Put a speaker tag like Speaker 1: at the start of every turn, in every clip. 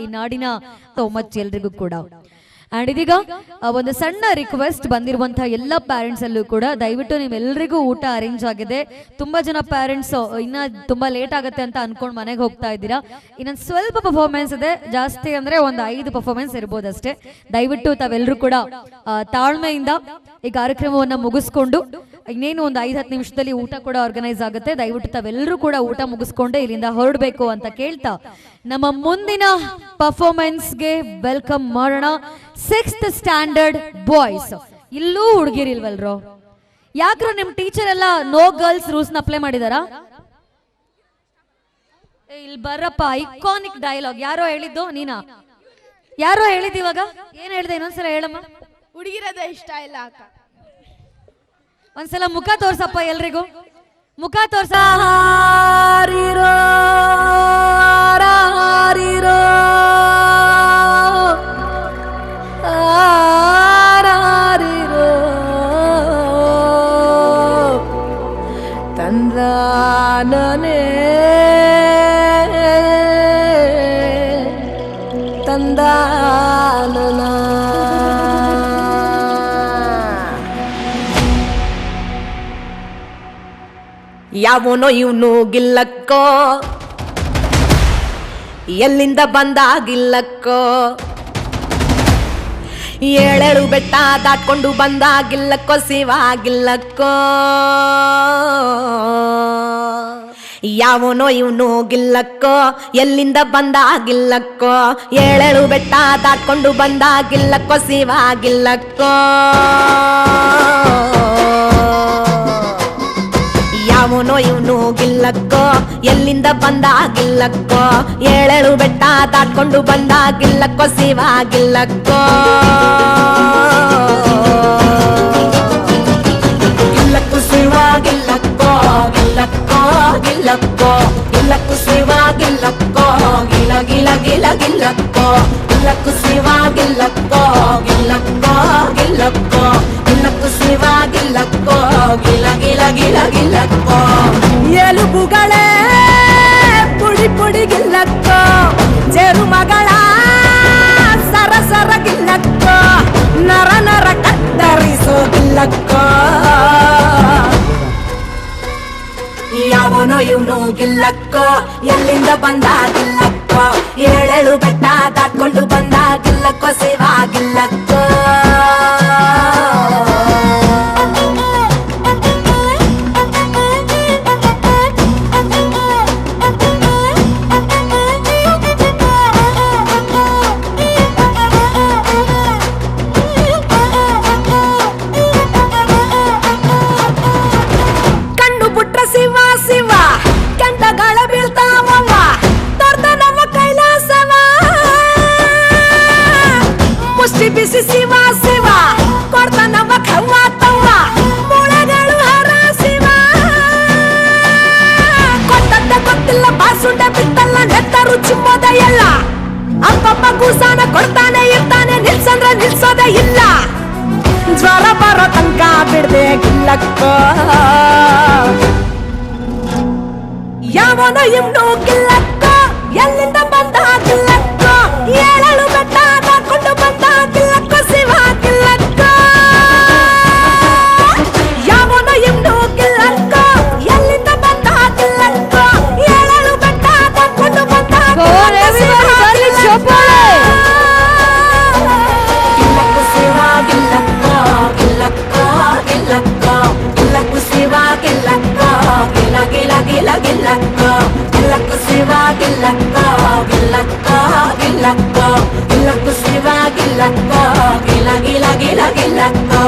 Speaker 1: ಈ ನಾಡಿನ so much ಎಲ್ರಿಗೂ ಕೂಡ. ಅಂಡ್ ಇದೀಗ ಒಂದು ಸಣ್ಣ ರಿಕ್ವೆಸ್ಟ್ ಬಂದಿರುವಂತಹ ಎಲ್ಲ ಪ್ಯಾರೆಂಟ್ಸ್ ಅಲ್ಲೂ ಕೂಡ ದಯವಿಟ್ಟು ನಿಮ್ಮೆಲ್ಲರಿಗೂ ಊಟ ಅರೇಂಜ್ ಆಗಿದೆ. ತುಂಬಾ ಜನ ಪ್ಯಾರೆಂಟ್ಸ್ ಇನ್ನ ತುಂಬಾ ಲೇಟ್ ಆಗುತ್ತೆ ಅಂತ ಅನ್ಕೊಂಡು ಮನೆಗೆ ಹೋಗ್ತಾ ಇದ್ದೀರಾ. ಇನ್ನೊಂದು ಸ್ವಲ್ಪ ಪರ್ಫಾರ್ಮೆನ್ಸ್ ಇದೆ, ಜಾಸ್ತಿ ಅಂದ್ರೆ ಒಂದು 5 ಪರ್ಫಾರ್ಮೆನ್ಸ್ ಇರ್ಬೋದಷ್ಟೇ. ದಯವಿಟ್ಟು ತಾವೆಲ್ಲರೂ ಕೂಡ ತಾಳ್ಮೆಯಿಂದ ಈ ಕಾರ್ಯಕ್ರಮವನ್ನ ಮುಗಿಸ್ಕೊಂಡು ಇನ್ನೇನು ಒಂದು 5-10 ನಿಮಿಷದಲ್ಲಿ ಊಟ ಕೂಡ ಆರ್ಗನೈಸ್ ಆಗುತ್ತೆ. ದಯವಿಟ್ಟು ತಾವೆಲ್ಲರೂ ಕೂಡ ಊಟ ಮುಗಿಸ್ಕೊಂಡೆ ಇಲ್ಲಿಂದ ಹೊರಡಬೇಕು ಅಂತ ಕೇಳ್ತಾ ನಮ್ಮ ಮುಂದಿನ ಪರ್ಫಾರ್ಮೆನ್ಸ್ಗೆ ವೆಲ್ಕಮ್ ಮಾಡೋಣ. 6th standard boys. ಇಲ್ಲೂ ಹುಡುಗಿರಿಲ್ವಲ್ರೋ? ಯಾಕ್ರೋ ನಿಮ್ ಟೀಚರ್ ಎಲ್ಲ ನೋ ಗರ್ಲ್ಸ್ ರೂಲ್ಸ್ ನ ಅಪ್ಲೈ ಮಾಡಿದಾರಾ? ಇಲ್ಲಿ ಬರ್ರಪ್ಪ, ಐಕಾನಿಕ್ ಡೈಲಾಗ್. ಯಾರೋ ಹೇಳಿದ್ದು? ನೀನಾ? ಯಾರೋ ಹೇಳಿದ್ದು? ಇವಾಗ ಏನ್ ಹೇಳ್ದೆ? ಇನ್ನೊಂದ್ಸಲ ಹೇಳಮ್ಮ.
Speaker 2: ಹುಡುಗಿರದ ಇಷ್ಟ ಇಲ್ಲ ಅಕ್ಕ.
Speaker 1: ಒಂದ್ಸಲ ಮುಖ ತೋರ್ಸಪ್ಪ ಎಲ್ರಿಗೂ. ಮುಖ ತೋರ್ಸ.
Speaker 2: ತಂದಾನನೇ ತಂದಾನನ ಯಾವನೋ ಇವನು ಗಿಲ್ಲಕ್ಕೋ, ಎಲ್ಲಿಂದ ಬಂದಾಗಿಲ್ಲಕ್ಕೋ, 7 ಬೆಟ್ಟ ದಾಟ್ಕೊಂಡು ಬಂದಾಗಿಲ್ಲಕ್ಕೋ, ಶಿವಾಗಿಲ್ಲಕ್ಕೋ. ಯಾವನೋ ಇವನು ಗಿಲ್ಲಕ್ಕೋ, ಎಲ್ಲಿಂದ ಬಂದಾಗಿಲ್ಲಕ್ಕೋ, 7 ಬೆಟ್ಟ ದಾಟ್ಕೊಂಡು ಬಂದಾಗಿಲ್ಲಕ್ಕೋ, ಶಿವಾಗಿಲ್ಲಕ್ಕೋ. ಯಾವನೋ ಇವನು ಗಿಲ್ಲಕ್ಕೋ, ಎಲ್ಲಿಂದ ಬಂದಾಗಿಲ್ಲಕ್ಕೋ, 7 ಬೆಟ್ಟ ದಾಟ್ಕೊಂಡು ಬಂದಾಗಿಲ್ಲಕ್ಕೋ, ಶಿವಾಗಿಲ್ಲಕ್ಕೋ. ಗಿಲ್ಲಕ್ಕೂ ಶಿವಾಗಿಲ್ಲಕ್ಕೋ, ಗಿಲ್ಲಕ್ಕೋ ಗಿಲ್ಲಕ್ಕೋ, ಗಿಲ್ಲಕ್ಕೂ ಶಿವಾಗಿಲ್ಲಕ್ಕೋ, ಗಿಲ ಗಿಲ ಗಿಲ ಗಿಲ್ಲಕ್ಕೋ, ಗಿಲ್ಲಕ್ಕೂ ಶಿವಾಗಿಲ್ಲಕ್ಕೋ, ಗಿಲ್ಲಕ್ಕೋ ಗಿಲ್ಲಕ್ಕೋ, ಗಿಲ್ಲಕ್ಕೂ ಶಿವಾಗಿಲ್ಲಕ್ಕೋ, ಗಿಲ ಗಿಲ ಗಿಲ ಗಿಲ್ಲಕ್ಕೋ. ಎಲುಬುಗಳೇ ಪುಡಿ ಪುಡಿ ಗಿಲ್ಲಕ್ಕೋ, ಚೆರು ಮಗಳ ಸರ ಸರ ಗಿಲ್ಲಕ್ಕೋ, ನರ ನರ ಕತ್ತರಿಸೋ ಗಿಲ್ಲಕ್ಕೋ. ಯಾವನೋ ಇವನು ಗಿಲ್ಲಕ್ಕೋ, ಎಲ್ಲಿಂದ ಬಂದಾಗಿಲ್ಲಕ್ಕೋ, 7 ಬೆಟ್ಟ ದಾಟ್ಕೊಂಡು ಬಂದಾಗಿಲ್ಲಕ್ಕೋ, ಶಿವಾಗಿಲ್ಲಕ್ಕೋ. ಬಿಸಿ ಶಿವ ಶಿವ ಕೊಡ್ತಾನವ ಖವ್ವ ತವ್ವ, ಮೂಳೆಗಳು ಹರ ಶಿವ. ಕೊಟ್ಟದ್ದ ಗೊತ್ತಿಲ್ಲ, ಬಾಸುಂಡೆ ಬಿತ್ತಲ್ಲ, ನೆತ್ತ ರುಚಿಂಬೋದ ಎಲ್ಲ. ಅಪ್ಪಪ್ಪ ಕೂಸಾನ ಕೊಡ್ತಾನೆ ಇರ್ತಾನೆ, ನಿಲ್ಸಂದ್ರ ನಿಲ್ಸೋದೇ ಇಲ್ಲ. ಜ್ವರ ಬರೋ ತನಕ ಬಿಡ್ದೆ ಗಿಲ್ಲಕ್ಕೋ. ಯಾವನೋ ಇವ್ನು ಗಿಲ್ಲಕ್ಕೋ, ಎಲ್ಲಿಂದ ಬಂದ ಗಿಲ್ಲಕ್ಕೋ, 7 ಬೆಟ್ಟ ದಾಟ್ಕೊಂಡು ಬಂದ ಗಿಲ್ಲಕ್ಕೋ, ಶಿವಾಗಿಲ್ಲಕ್ಕೋ. ಯಾವನೋ ಇವ್ನು ಗಿಲ್ಲಕ್ಕೋ, ಎಲ್ಲಿಂದ ಬಂದ ಗಿಲ್ಲಕ್ಕೋ, 7 ಬೆಟ್ಟ ದಾಟ್ಕೊಂಡು ಬಂದ ಗಿಲ್ಲಕ್ಕೋ, ಶಿವಾಗಿಲ್ಲಕ್ಕೋ, ಗಿಲ್ಲಕ್ಕೋ ಗಿಲ್ಲಕ್ಕೋ, ಗಿಲ್ಲಕ್ಕೋ ಶಿವಾಗಿಲ್ಲಕ್ಕೋ, ಗಿಲ ಗಿಲ ಗಿಲ ಗಿಲ್ಲಕ್ಕೋ, ಗಿಲ್ಲಕ್ಕೋ ಶಿವಾಗಿಲ್ಲಕ್ಕೋ, ಗಿಲ್ಲಕ್ಕೋ ಗಿಲ್ಲಕ್ಕೋ, ಗಿಲ್ಲಕ್ಕೋ ಶಿವಾಗಿಲ್ಲಕ್ಕೋ, ಗಿಲ ಗಿಲ ಗಿಲ ಗಿಲ್ಲಕ್ಕೋ,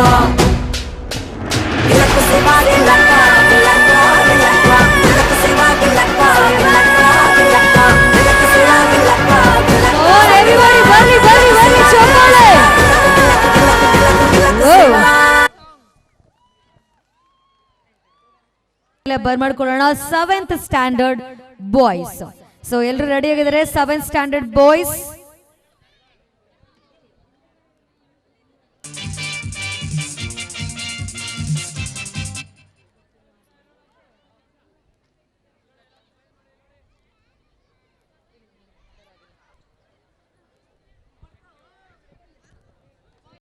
Speaker 2: ಗಿಲ್ಲಕ್ಕೋ ಶಿವಾಗಿಲ್ಲಕ್ಕೋ, ಗಿಲ್ಲಕ್ಕೋ ಗಿಲ್ಲಕ್ಕೋ, ಗಿಲ್ಲಕ್ಕೋ ಶಿವಾಗಿಲ್ಲಕ್ಕೋ, ಗಿಲ್ಲಕ್ಕೋ ಗಿಲ್ಲಕ್ಕೋ, ಗಿಲ್ಲಕ್ಕೋ ಶಿವಾಗಿಲ್ಲಕ್ಕೋ, ಗಿಲ್ಲಕ್ಕೋ.
Speaker 1: everybody ಬರ್ರಿ ಬರ್ರಿ ಬರ್ರಿ ಚಪ್ಪಾಳೆ. ಬರ್ಮಾಡ್ಕೊಳ್ಳೋಣ 7th ಸ್ಟ್ಯಾಂಡರ್ಡ್ ಬಾಯ್ಸ್. ಸೊ ಎಲ್ಲರೂ ರೆಡಿ ಆಗಿದ್ದಾರೆ? 7th standard boys